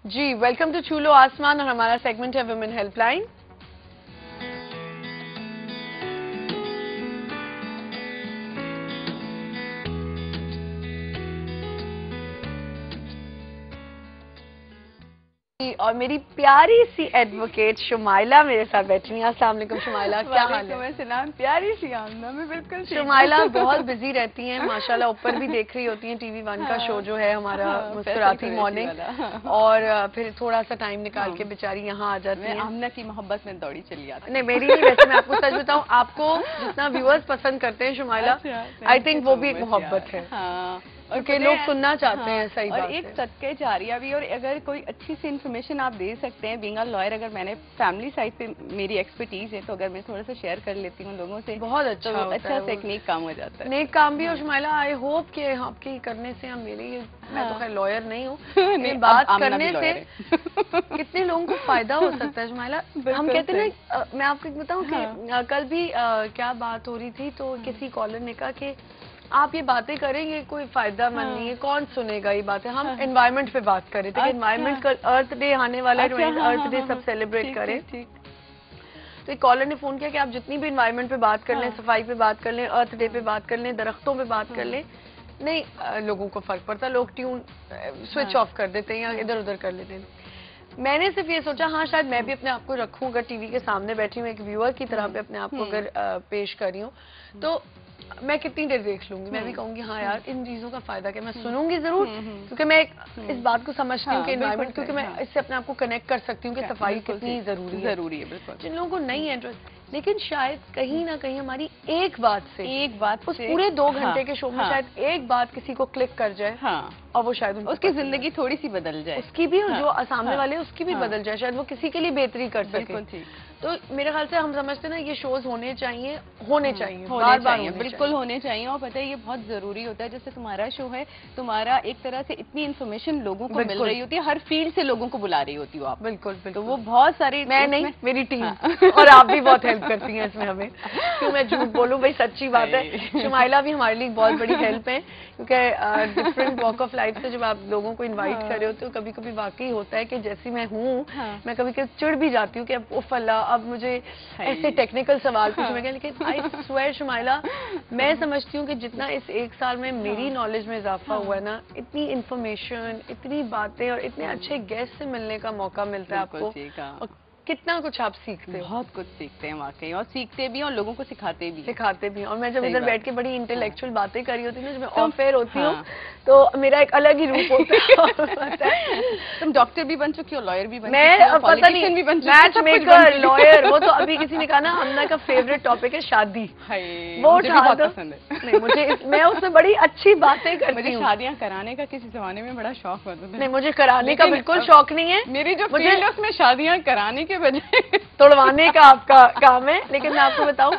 Ji, welcome to छू लो आसमान और हमारा सेगमेंट है वुमेन हेल्पलाइन। और मेरी प्यारी सी एडवोकेट शुमाइला मेरे साथ बैठी हुई है। अस्सलाम वालेकुम शुमाइला, क्या हाल है? सलाम। प्यारी सी आमना, मैं बिल्कुल शुमाइला बहुत बिजी रहती हैं माशाल्लाह, ऊपर भी देख रही होती हैं टीवी वन का शो जो है हमारा मुस्कुराती मॉर्निंग, और फिर थोड़ा सा टाइम निकाल के बेचारी यहाँ आ जाती है। आमना की मोहब्बत में दौड़ी चली आती। नहीं मेरी नहीं, वैसे मैं आपको सच बताऊं, आपको जितना व्यूअर्स पसंद करते हैं शुमाइला, आई थिंक वो भी एक मोहब्बत है। क्योंकि लोग सुनना चाहते हैं। सही बात है। और एक सदके जारिया भी, और अगर कोई अच्छी सी इन्फॉर्मेशन आप दे सकते हैं बीइंग अ लॉयर, अगर मैंने फैमिली साइड पे मेरी एक्सपर्टीज है तो अगर मैं थोड़ा सा शेयर कर लेती हूँ लोगों से, बहुत अच्छा तो अच्छा से एक नेक काम हो जाता है। नेक काम भी। और शुमाइला आई होप कि आपकी करने से हम मेरी, मैं तो खैर लॉयर नहीं हूँ, बात करने से कितने लोगों को फायदा हो सकता है शुमाइला। हम कहते हैं ना, मैं आपको बताऊँ कि कल भी क्या बात हो रही थी, तो किसी कॉलर ने कहा कि आप ये बातें करेंगे कोई फायदा मंद नहीं है, कौन सुनेगा ये बातें। हम एनवायरनमेंट पे बात करें थे, एनवायरनमेंट का अर्थ डे आने वाला है, अर्थ डे सब सेलिब्रेट करें। तो एक कॉलर ने फोन किया कि आप जितनी भी एनवायरनमेंट पे बात कर लें, सफाई पे बात कर लें, अर्थ डे पे बात कर लें, दरख्तों पे बात कर लें, नहीं लोगों को फर्क पड़ता, लोग ट्यून स्विच ऑफ कर देते हैं या इधर उधर कर लेते हैं। मैंने सिर्फ ये सोचा, हाँ शायद मैं भी अपने आप को रखूं, अगर टीवी के सामने बैठी हूँ एक व्यूअर की तरह पे अपने आप को अगर पेश कर रही हूँ, तो मैं कितनी देर देख लूंगी, मैं भी कहूंगी हाँ यार इन चीजों का फायदा क्या, मैं सुनूंगी जरूर, क्योंकि मैं इस बात को समझती हूँ कि एनवायरनमेंट, क्योंकि मैं इससे अपने आप को कनेक्ट कर सकती हूँ कि सफाई कितनी जरूरी है। बिल्कुल। जिन लोगों को नहीं है इंटरेस्ट, लेकिन शायद कहीं ना कहीं हमारी एक बात उस पूरे 2 घंटे के शो में शायद एक बात किसी को क्लिक कर जाए, और वो शायद उसकी जिंदगी थोड़ी सी बदल जाए, उसकी भी, और जो सामने वाले उसकी भी बदल जाए, शायद वो किसी के लिए बेहतरी कर सके। तो मेरे ख्याल से हम समझते हैं ना, ये शोज होने चाहिए बार-बार बिल्कुल होने चाहिए। और पता है ये बहुत जरूरी होता है, जैसे तुम्हारा शो है, तुम्हारा एक तरह से इतनी इन्फॉर्मेशन लोगों को मिल रही होती है, हर फील्ड से लोगों को बुला रही होती हो आप। बिल्कुल। तो वो बहुत सारी, मैं नहीं, मेरी टीम और आप भी बहुत हेल्प करती हैं इसमें हमें, क्यों मैं झूठ बोलूं, भाई सच्ची बात है। शुमाइला भी हमारे लिए बहुत बड़ी हेल्प है, क्योंकि डिफरेंट वॉक ऑफ लाइफ से जब आप लोगों को इन्वाइट कर रहे होते हो, कभी कभी वाकई होता है कि जैसी मैं हूँ, मैं कभी कभी चिढ़ भी जाती हूँ कि अब उफ अल्लाह, अब मुझे ऐसे टेक्निकल सवाल पूछने में, लेकिन आई स्वेयर शुमाइला, मैं समझती हूँ कि जितना इस 1 साल में मेरी नॉलेज में इजाफा हुआ है ना, इतनी इन्फॉर्मेशन, इतनी बातें और इतने अच्छे गेस्ट से मिलने का मौका मिलता है आपको, और कितना कुछ आप सीखते हो। बहुत कुछ सीखते हैं वाकई, और सीखते भी और लोगं को सिखाते भी। और मैं जब इधर बैठ के बड़ी इंटेलेक्चुअल बातें कर रही होती हूँ, जब मैं ऑफ एयर होती हूँ, तो मेरा एक अलग ही रूप होता है। तुम डॉक्टर भी बन चुकी हो, लॉयर भी बन चुकी हो, मैं पता नहीं, भी बन मैच मेकर, लॉयर, वो तो अभी किसी ने कहा ना, हमना का फेवरेट टॉपिक है शादी, वो बहुत पसंद है। नहीं मुझे, मैं उसमें बड़ी अच्छी बातें करती हूँ। शादियां कराने का किसी जमाने में बड़ा शौक होता था। नहीं मुझे कराने का बिल्कुल शौक नहीं है, मेरी जो फील्ड है उसमें शादियां कराने के बजाय तोड़वाने का आपका काम है। लेकिन मैं आपको बताऊं,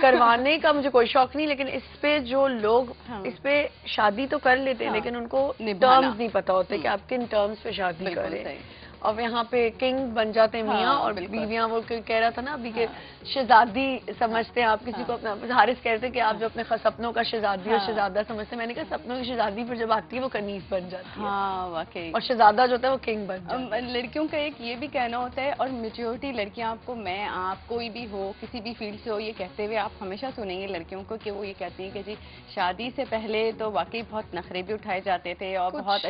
करवाने का मुझे कोई शौक नहीं, लेकिन इस पे जो लोग इस पे शादी तो कर लेते हैं, लेकिन उनको टर्म्स नहीं पता होते कि आप किन टर्म्स पे शादी करें, और यहाँ पे किंग बन जाते हैं मियाँ, और बीवियाँ, वो कह रहा था ना अभी के शहजादी समझते हैं आप किसी को अपना, हारिस कहते हैं कि आप जो अपने सपनों का शहजादी और शहजादा समझते हैं, मैंने कहा सपनों की शहजादी पर जब आती है वो कनीज बन जाती है, वाकई, और शहजादा जो होता है वो किंग बन जाता है। लड़कियों का एक ये भी कहना होता है, और मेजोरिटी लड़कियां आपको, मैं आप कोई भी हो, किसी भी फील्ड से हो, ये कहते हुए आप हमेशा सुनेंगे लड़कियों को कि वो ये कहती हैं कि जी शादी से पहले तो वाकई बहुत नखरे भी उठाए जाते थे और बहुत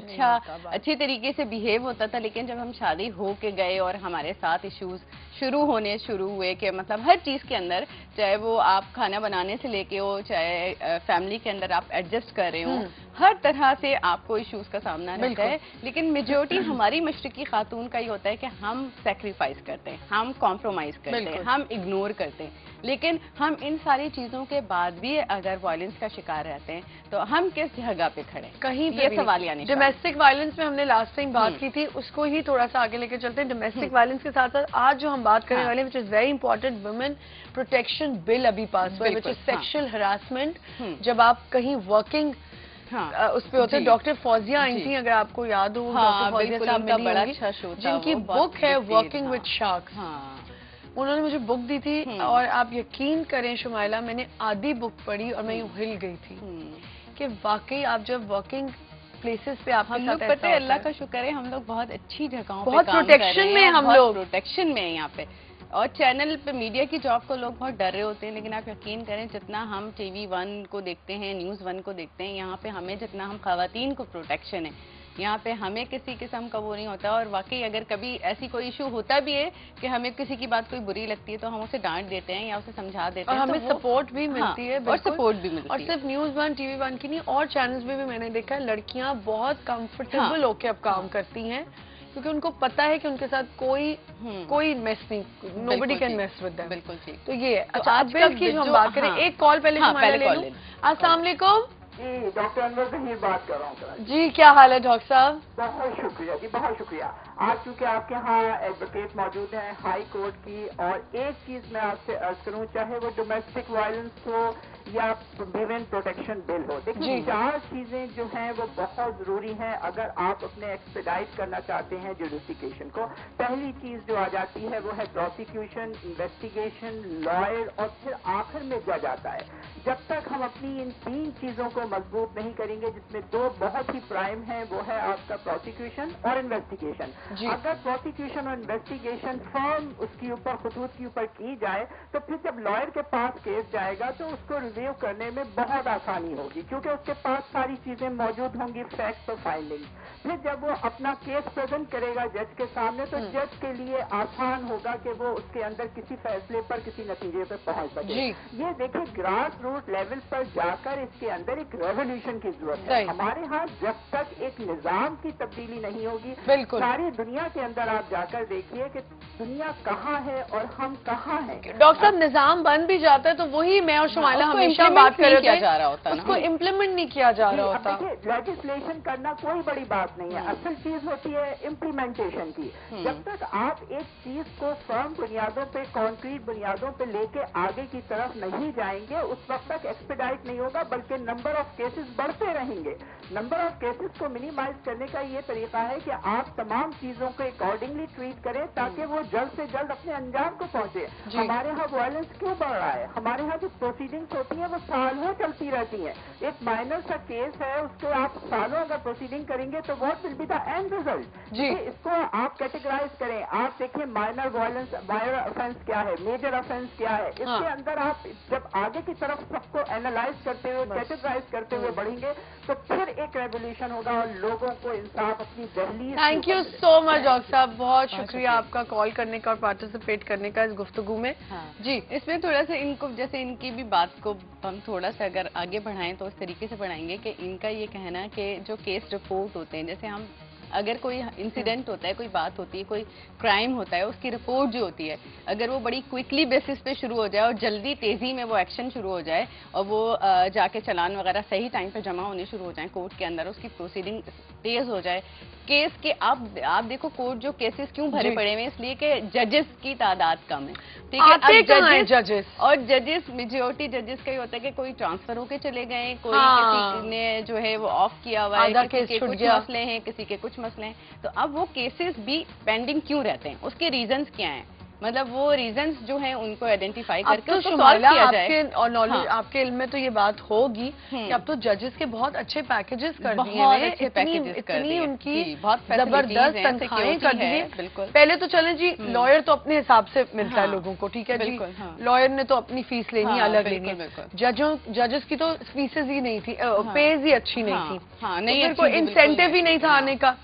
अच्छे तरीके से बिहेव होता था, लेकिन जब हम शादी हो के गए और हमारे साथ इश्यूज शुरू हुए कि मतलब हर चीज के अंदर, चाहे वो आप खाना बनाने से लेके हो, चाहे फैमिली के अंदर आप एडजस्ट कर रहे हो, हर तरह से आपको इश्यूज का सामना रहता है। लेकिन मेजोरिटी हमारी मशरकी खातून का ही होता है कि हम सेक्रीफाइस करते हैं, हम कॉम्प्रोमाइज करते हैं, हम इग्नोर करते हैं, लेकिन हम इन सारी चीजों के बाद भी अगर वायलेंस का शिकार रहते हैं तो हम किस जगह पे खड़े, कहीं ये सवाल यानी। डोमेस्टिक वायलेंस में हमने लास्ट टाइम बात की थी, उसको ही थोड़ा सा आगे लेकर चलते हैं। डोमेस्टिक वायलेंस के साथ साथ आज जो हम बात करने वाले हैं, which is very important, women protection bill अभी पास हुआ है, विच इज सेक्सुअल हरासमेंट। जब आप कहीं वर्किंग उस पे होते, डॉक्टर फौजिया आई थी, अगर आपको याद हो, डॉक्टर फौजिया साहब बड़ा अच्छा शो था, जिनकी बुक है वर्किंग विद शार्क्स, उन्होंने मुझे बुक दी थी, और आप यकीन करें शुमाइला, मैंने आधी बुक पढ़ी और मैं यूं हिल गई थी कि वाकई आप जब वर्किंग प्लेसेस पे आपके हम साथ लोग पता है, अल्लाह का शुक्र है, हम लोग बहुत अच्छी जगहों पे बहुत काम कर रहे हैं, प्रोटेक्शन में हम लोग प्रोटेक्शन में है यहाँ पे। और चैनल पे मीडिया की जॉब को लोग बहुत डर रहे होते हैं, लेकिन आप यकीन करें जितना हम TV1 को देखते हैं, न्यूज़ 1 को देखते हैं, यहाँ पे हमें जितना हम खवातीन को प्रोटेक्शन है, यहाँ पे हमें किसी किस्म का वो नहीं होता। और वाकई अगर कभी ऐसी कोई इशू होता भी है कि हमें किसी की बात कोई बुरी लगती है तो हम उसे डांट देते हैं या उसे समझा देते हैं, और हमें सपोर्ट भी मिलती है। और सपोर्ट भी मिलती है। और सिर्फ न्यूज़ 1 TV1 की नहीं, और चैनल्स में भी मैंने देखा है लड़कियां बहुत कंफर्टेबल होकर अब काम करती हैं, क्योंकि उनको पता है कि उनके साथ कोई मेस नहीं, nobody can mess with them. बिल्कुल ठीक। तो ये है। अच्छा, आज की जो हम बात करें, एक कॉल पहले ले लूं। अस्सलाम वालेकुम जी, डॉक्टर अनवर जहीर बात कर रहा हूँ। जी, क्या हाल है डॉक्टर साहब? बहुत शुक्रिया जी, बहुत शुक्रिया। आज चूंकि आपके यहाँ एडवोकेट मौजूद हैं हाई कोर्ट की, और एक चीज मैं आपसे अर्ज करूँ, चाहे वो डोमेस्टिक वायलेंस हो या विमेन प्रोटेक्शन बिल हो, देखिए 4 चीजें जो हैं वो बहुत जरूरी हैं अगर आप अपने एक्सपेडाइट करना चाहते हैं जुडिफिकेशन को। पहली चीज जो आ जाती है वो है प्रोसिक्यूशन, इन्वेस्टिगेशन, लॉयर, और फिर आखिर में जज आता है। जब तक हम अपनी इन 3 चीजों को मजबूत नहीं करेंगे, जिसमें 2 बहुत ही प्राइम है, वो है आपका प्रोसिक्यूशन और इन्वेस्टिगेशन। अगर प्रोसिक्यूशन और इन्वेस्टिगेशन फर्म उसके ऊपर खतूत के ऊपर की जाए, तो फिर जब लॉयर के पास केस जाएगा तो उसको रिव्यू करने में बहुत आसानी होगी, क्योंकि उसके पास सारी चीजें मौजूद होंगी, फैक्ट्स और फाइंडिंग्स। फिर जब वो अपना केस प्रेजेंट करेगा जज के सामने, तो जज के लिए आसान होगा कि वो उसके अंदर किसी फैसले पर, किसी नतीजे पर पहुंच सके। ये देखिए, ग्रास रूट लेवल पर जाकर इसके अंदर एक रेवोल्यूशन की जरूरत है। हमारे यहाँ जब तक एक निजाम की तब्दीली नहीं होगी, सारी दुनिया के अंदर आप जाकर देखिए कि दुनिया कहाँ है और हम कहाँ हैं। डॉक्टर साहब, निजाम बन भी जाता है तो वही मैं और शुमाइला हमेशा बात कर रहे थे, उसको इम्प्लीमेंट नहीं किया जा रहा होता। लेजिस्लेशन करना कोई बड़ी बात नहीं है, असल चीज होती है इम्प्लीमेंटेशन की। जब तक आप एक चीज को फर्म बुनियादों पे, कॉन्क्रीट बुनियादों पे लेके आगे की तरफ नहीं जाएंगे, उस वक्त तक एक्सपेडाइट नहीं होगा, बल्कि नंबर ऑफ केसेस बढ़ते रहेंगे। नंबर ऑफ केसेस को मिनिमाइज करने का ये तरीका है कि आप तमाम चीजों को अकॉर्डिंगली ट्रीट करें, ताकि वो जल्द से जल्द अपने अंजाम को पहुंचे। हमारे यहाँ वायलेंस क्यों बढ़ रहा है? हमारे यहाँ जो प्रोसीडिंग्स होती है वो सालों चलती रहती है। एक माइनर सा केस है, उसको आप सालों अगर प्रोसीडिंग करेंगे तो what will be the end result? इसको आप कैटेगराइज करें। आप देखिए, माइनर वायलेंस, माइनर ऑफेंस क्या है, मेजर ऑफेंस क्या है, इसके अंदर आप जब आगे की तरफ सबको एनालाइज करते हुए, कैटेगराइज करते हुए बढ़ेंगे, तो फिर एक रेवोल्यूशन होगा और लोगों को इंसाफ अपनी दहलीज। Thank you so much doctor साहब, बहुत शुक्रिया आपका कॉल करने का और पार्टिसिपेट करने का इस गुफ्तगू में। जी, इसमें थोड़ा सा इनको, जैसे इनकी भी बात को हम थोड़ा सा अगर आगे बढ़ाएं तो उस तरीके से बढ़ाएंगे कि इनका ये कहना है कि जो केस रिपोर्ट होते हैं, जैसे हम अगर कोई इंसिडेंट होता है, कोई बात होती है, कोई क्राइम होता है, उसकी रिपोर्ट जो होती है, अगर वो बड़ी क्विकली बेसिस पे शुरू हो जाए और जल्दी तेजी में वो एक्शन शुरू हो जाए और वो जाके चालान वगैरह सही टाइम पे जमा होने शुरू हो जाए कोर्ट के अंदर, उसकी प्रोसीडिंग तेज हो जाए केस के। आप देखो कोर्ट जो केसेस क्यों भरे पड़े हैं, इसलिए कि जजेस की तादाद कम है, ठीक है। अब जजेस और जजेस, मेजॉरिटी जजेस का ही होता है कि कोई ट्रांसफर होके चले गए, कोई किसी ने जो है वो ऑफ किया हुआ है, किसी के कुछ मसले हैं, किसी के कुछ मसले हैं, तो अब वो केसेस भी पेंडिंग क्यों रहते हैं, उसके रीजंस क्या हैं, मतलब वो रीजंस जो हैं उनको आइडेंटिफाई करके उसको सॉल्व किया जाए। और नॉलेज आपके इल्म में तो ये बात होगी कि अब तो जजेस के बहुत अच्छे पैकेजेस कर दिए हैं, इतनी उनकी जबरदस्त तनख्वाहें कर दी हैं। पहले तो चलें जी, लॉयर तो अपने हिसाब से मिलता है लोगों को, ठीक है जी, लॉयर ने तो अपनी फीस लेनी, अलग लेनी है। जजेस की तो फीसेज ही नहीं थी, पेज ही अच्छी नहीं थी, कोई इंसेंटिव ही नहीं था आने का।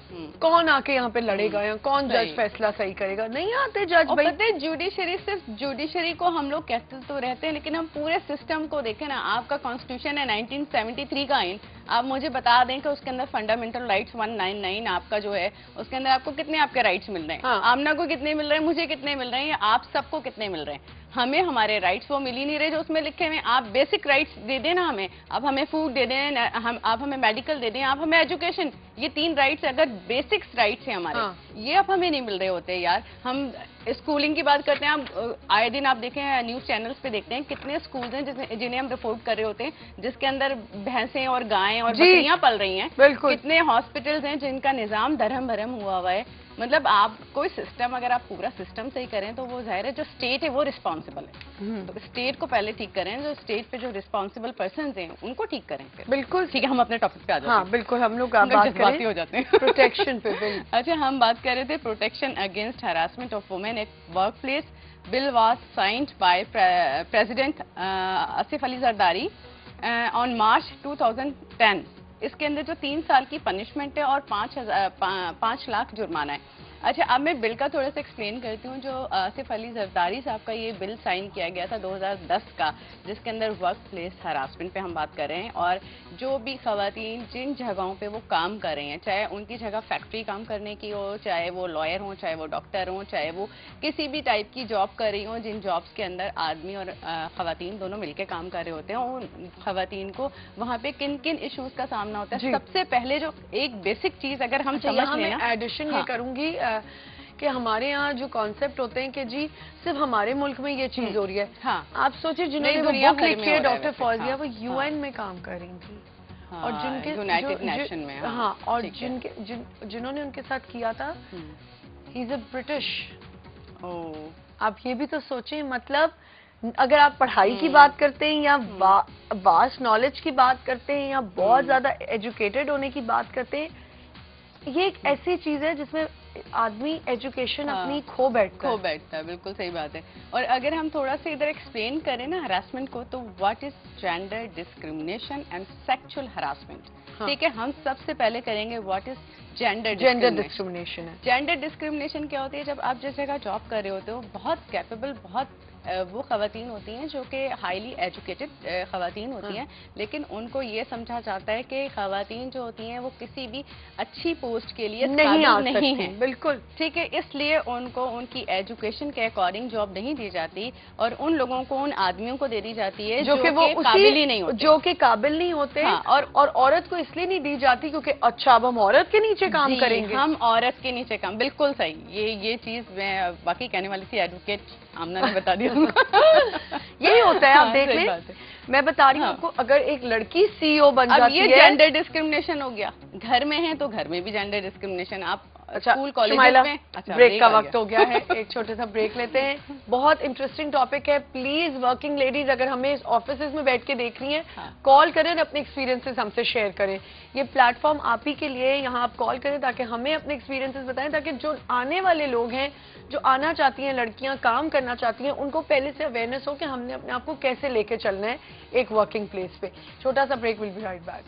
कौन आके यहाँ पे लड़ेगा, या कौन जज फैसला सही करेगा? नहीं आते जज भाई। जुडिशरी, सिर्फ जुडिशरी को हम लोग कहते तो रहते हैं, लेकिन हम पूरे सिस्टम को देखें ना। आपका कॉन्स्टिट्यूशन है 1973 का आइन, आप मुझे बता दें कि उसके अंदर फंडामेंटल राइट्स 199 आपका जो है, उसके अंदर आपको कितने आपके राइट्स मिल रहे हैं? आमना को कितने मिल रहे हैं, मुझे कितने मिल रहे हैं, या आप सबको कितने मिल रहे हैं? हमें हमारे राइट्स वो मिल ही नहीं रहे जो उसमें लिखे हुए। आप बेसिक राइट्स दे दें ना हमें, अब हमें फूड दे दें, आप हमें मेडिकल दे दें, आप हमें एजुकेशन, ये 3 राइट्स अगर बेसिक्स राइट्स हैं हमारे, ये अब हमें नहीं मिल रहे होते यार। हम स्कूलिंग की बात करते हैं, हम आए दिन आप देखें न्यूज चैनल्स पे देखते हैं कितने स्कूल्स हैं जिन्हें हम रिपोर्ट कर रहे होते हैं, जिसके अंदर भैंसें और गायें और बकरियां पल रही हैं। बिल्कुल। कितने हॉस्पिटल्स हैं जिनका निजाम धर्म भरम हुआ है। मतलब आप कोई सिस्टम, अगर आप पूरा सिस्टम सही करें तो वो जाहिर है जो स्टेट है वो रिस्पॉन्सिबल है, तो स्टेट को पहले ठीक करें, जो स्टेट पे जो रिस्पॉन्सिबल पर्सन हैं उनको ठीक करें फिर। बिल्कुल ठीक है, हम अपने टॉपिक पे आ जाते हैं। हाँ बिल्कुल, हम लोग बात करें हो जाते हैं प्रोटेक्शन पे। अच्छा, हम बात कर रहे थे protection against harassment of women at work place. Bill was signed by president Asif Ali Zardari on March 2010। इसके अंदर जो 3 साल की पनिशमेंट है और 5 लाख जुर्माना है। अच्छा, अब मैं बिल का थोड़ा सा एक्सप्लेन करती हूँ। जो आसिफ अली जरदारी साहब का ये बिल साइन किया गया था 2010 का, जिसके अंदर वर्क प्लेस हरासमेंट पे हम बात कर रहे हैं, और जो भी खवातीन जिन जगहों पे वो काम कर रही हैं, चाहे उनकी जगह फैक्ट्री काम करने की हो, चाहे वो लॉयर हो, चाहे वो डॉक्टर हो, चाहे वो किसी भी टाइप की जॉब कर रही हो, जिन जॉब्स के अंदर आदमी और खवातीन दोनों मिलकर काम कर रहे होते हैं, उन खवातीन को वहाँ पे किन किन इशूज का सामना होता है। सबसे पहले जो एक बेसिक चीज अगर हम समझ लें ना, एडिशन ये करूंगी कि हमारे यहाँ जो कॉन्सेप्ट होते हैं कि जी सिर्फ हमारे मुल्क में ये चीज हो रही है। हाँ, आप सोचिए जिन्होंने वो बुक लिखी है डॉक्टर फौजिया, वो यूएन में काम कर रही थी, और जिनके यूनाइटेड नेशन में, हाँ, और जिन्होंने उनके साथ किया था, ही इज अ ब्रिटिश। आप ये भी तो सोचिए, मतलब अगर आप पढ़ाई की बात करते हैं या वास्ट नॉलेज की बात करते हैं या बहुत ज्यादा एजुकेटेड होने की बात करते हैं, ये एक ऐसी चीज है जिसमें आदमी एजुकेशन अपनी खो बैठता है। बिल्कुल सही बात है। और अगर हम थोड़ा सा इधर एक्सप्लेन करें ना हरासमेंट को, तो what is gender discrimination and sexual harassment. ठीक है, हम सबसे पहले करेंगे व्हाट इज जेंडर डिस्क्रिमिनेशन है। जेंडर डिस्क्रिमिनेशन क्या होती है? जब आप जिस जगह जॉब कर रहे होते हो, बहुत कैपेबल, बहुत वो खवातीन होती हैं जो कि हाईली एजुकेटेड खवातीन होती हैं, लेकिन उनको ये समझा जाता है कि खवातीन जो होती हैं वो किसी भी अच्छी पोस्ट के लिए नहीं है। बिल्कुल ठीक है, इसलिए उनको उनकी एजुकेशन के अकॉर्डिंग जॉब नहीं दी जाती, और उन लोगों को, उन आदमियों को दे दी जाती है जो कि काबिल ही नहीं होते, जो कि काबिल नहीं होते। और औरत को इसलिए नहीं दी जाती क्योंकि अच्छा अब हम औरत के नीचे काम करेंगे, हम औरत के नीचे काम। बिल्कुल सही, ये चीज मैं बाकी कहने वाली थी, एडवोकेट आमना ने बता दिया। यही होता है, आप देख लें, मैं बता रही हूँ आपको, अगर एक लड़की सीईओ बन जाती है, ये जेंडर डिस्क्रिमिनेशन हो गया। घर में है तो घर में भी जेंडर डिस्क्रिमिनेशन। आप स्कूल कॉलेज में, ब्रेक का वक्त हो गया है, एक छोटे सा ब्रेक लेते हैं। बहुत इंटरेस्टिंग टॉपिक है। प्लीज वर्किंग लेडीज अगर हमें इस ऑफिसेज में बैठ के देख रही हैं, कॉल करें और अपने एक्सपीरियंसेस हमसे शेयर करें। ये प्लेटफॉर्म आप ही के लिए, यहाँ आप कॉल करें ताकि हमें अपने एक्सपीरियंसेस बताएं, ताकि जो आने वाले लोग हैं, जो आना चाहती हैं लड़कियां, काम करना चाहती हैं, उनको पहले से अवेयरनेस हो कि हमने अपने आप को कैसे लेके चलना है एक वर्किंग प्लेस पे। छोटा सा break, will be right back.